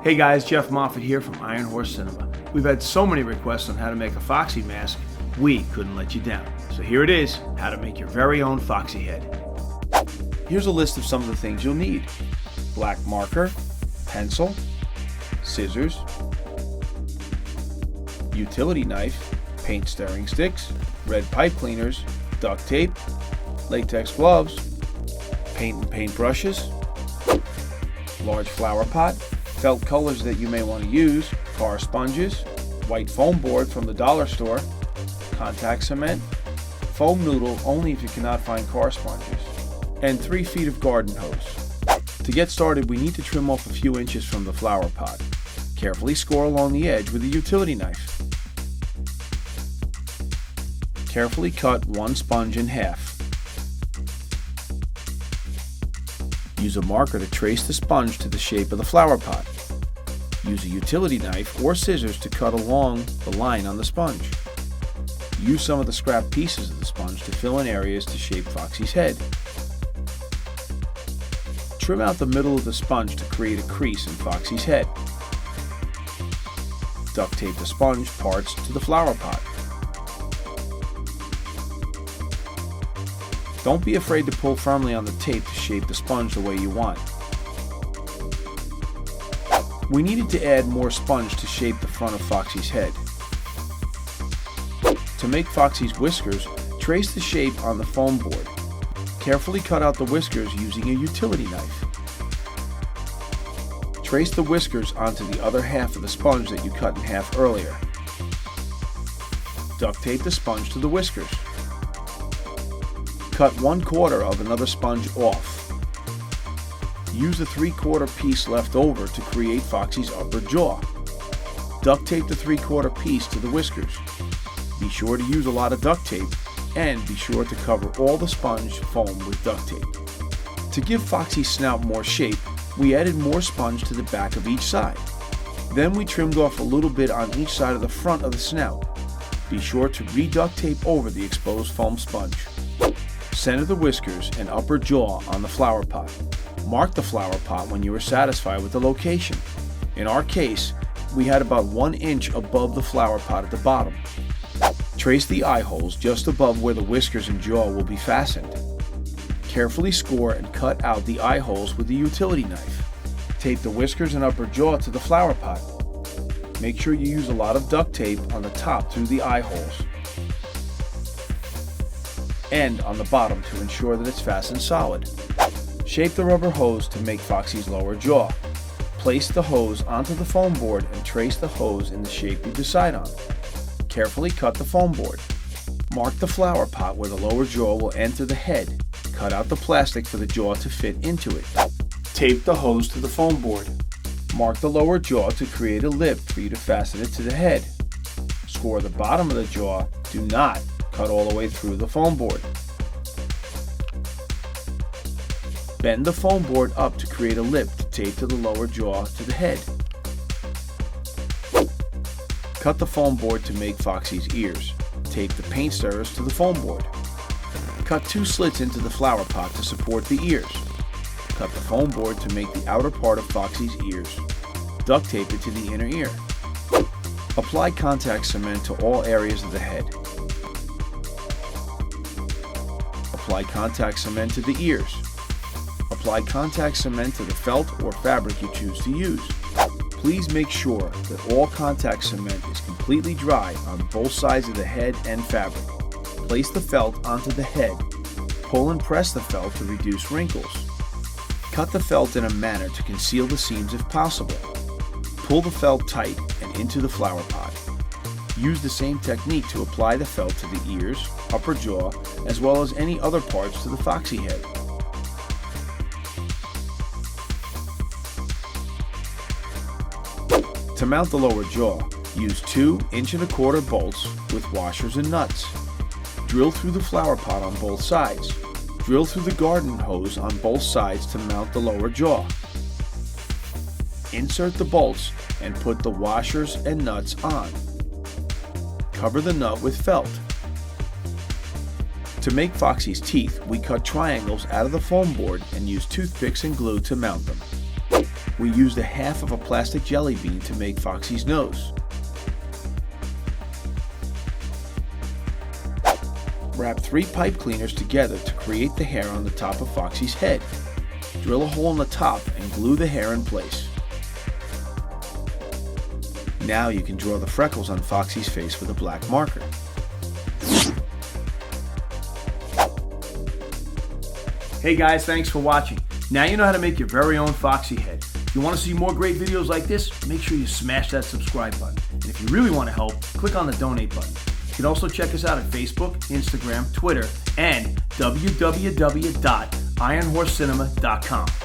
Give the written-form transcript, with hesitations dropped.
Hey guys, Jeff Moffat here from Iron Horse Cinema. We've had so many requests on how to make a Foxy mask, we couldn't let you down. So here it is, how to make your very own Foxy head. Here's a list of some of the things you'll need. Black marker, pencil, scissors, utility knife, paint stirring sticks, red pipe cleaners, duct tape, latex gloves, paint and paint brushes, large flower pot, felt colors that you may want to use, car sponges, white foam board from the dollar store, contact cement, foam noodle only if you cannot find car sponges, and 3 feet of garden hose. To get started, we need to trim off a few inches from the flower pot. Carefully score along the edge with a utility knife. Carefully cut one sponge in half. Use a marker to trace the sponge to the shape of the flower pot. Use a utility knife or scissors to cut along the line on the sponge. Use some of the scrap pieces of the sponge to fill in areas to shape Foxy's head. Trim out the middle of the sponge to create a crease in Foxy's head. Duct tape the sponge parts to the flower pot. Don't be afraid to pull firmly on the tape to shape the sponge the way you want. We needed to add more sponge to shape the front of Foxy's head. To make Foxy's whiskers, trace the shape on the foam board. Carefully cut out the whiskers using a utility knife. Trace the whiskers onto the other half of the sponge that you cut in half earlier. Duct tape the sponge to the whiskers. Cut 1/4 of another sponge off. Use the 3/4 piece left over to create Foxy's upper jaw. Duct tape the 3/4 piece to the whiskers. Be sure to use a lot of duct tape and be sure to cover all the sponge foam with duct tape. To give Foxy's snout more shape, we added more sponge to the back of each side. Then we trimmed off a little bit on each side of the front of the snout. Be sure to re-duct tape over the exposed foam sponge. Center the whiskers and upper jaw on the flower pot. Mark the flower pot when you are satisfied with the location. In our case, we had about 1 inch above the flower pot at the bottom. Trace the eye holes just above where the whiskers and jaw will be fastened. Carefully score and cut out the eye holes with the utility knife. Tape the whiskers and upper jaw to the flower pot. Make sure you use a lot of duct tape on the top through the eye holes and on the bottom to ensure that it's fastened solid. Shape the rubber hose to make Foxy's lower jaw. Place the hose onto the foam board and trace the hose in the shape you decide on. Carefully cut the foam board. Mark the flower pot where the lower jaw will enter the head. Cut out the plastic for the jaw to fit into it. Tape the hose to the foam board. Mark the lower jaw to create a lip for you to fasten it to the head. Score the bottom of the jaw. Do not cut all the way through the foam board. Bend the foam board up to create a lip to tape to the lower jaw to the head. Cut the foam board to make Foxy's ears. Tape the paint stirrers to the foam board. Cut 2 slits into the flower pot to support the ears. Cut the foam board to make the outer part of Foxy's ears. Duct tape it to the inner ear. Apply contact cement to all areas of the head. Apply contact cement to the ears. Apply contact cement to the felt or fabric you choose to use. Please make sure that all contact cement is completely dry on both sides of the head and fabric. Place the felt onto the head. Pull and press the felt to reduce wrinkles. Cut the felt in a manner to conceal the seams if possible. Pull the felt tight and into the flower pot. Use the same technique to apply the felt to the ears, upper jaw, as well as any other parts to the Foxy head. To mount the lower jaw, use 2 1.25 inch bolts with washers and nuts. Drill through the flower pot on both sides. Drill through the garden hose on both sides to mount the lower jaw. Insert the bolts and put the washers and nuts on. Cover the nut with felt. To make Foxy's teeth, we cut triangles out of the foam board and use toothpicks and glue to mount them. We used a half of a plastic jelly bean to make Foxy's nose. Wrap 3 pipe cleaners together to create the hair on the top of Foxy's head. Drill a hole in the top and glue the hair in place. Now you can draw the freckles on Foxy's face with a black marker. Hey guys, thanks for watching. Now you know how to make your very own Foxy head. If you want to see more great videos like this, make sure you smash that subscribe button. And if you really want to help, click on the donate button. You can also check us out at Facebook, Instagram, Twitter, and www.ironhorsecinema.com.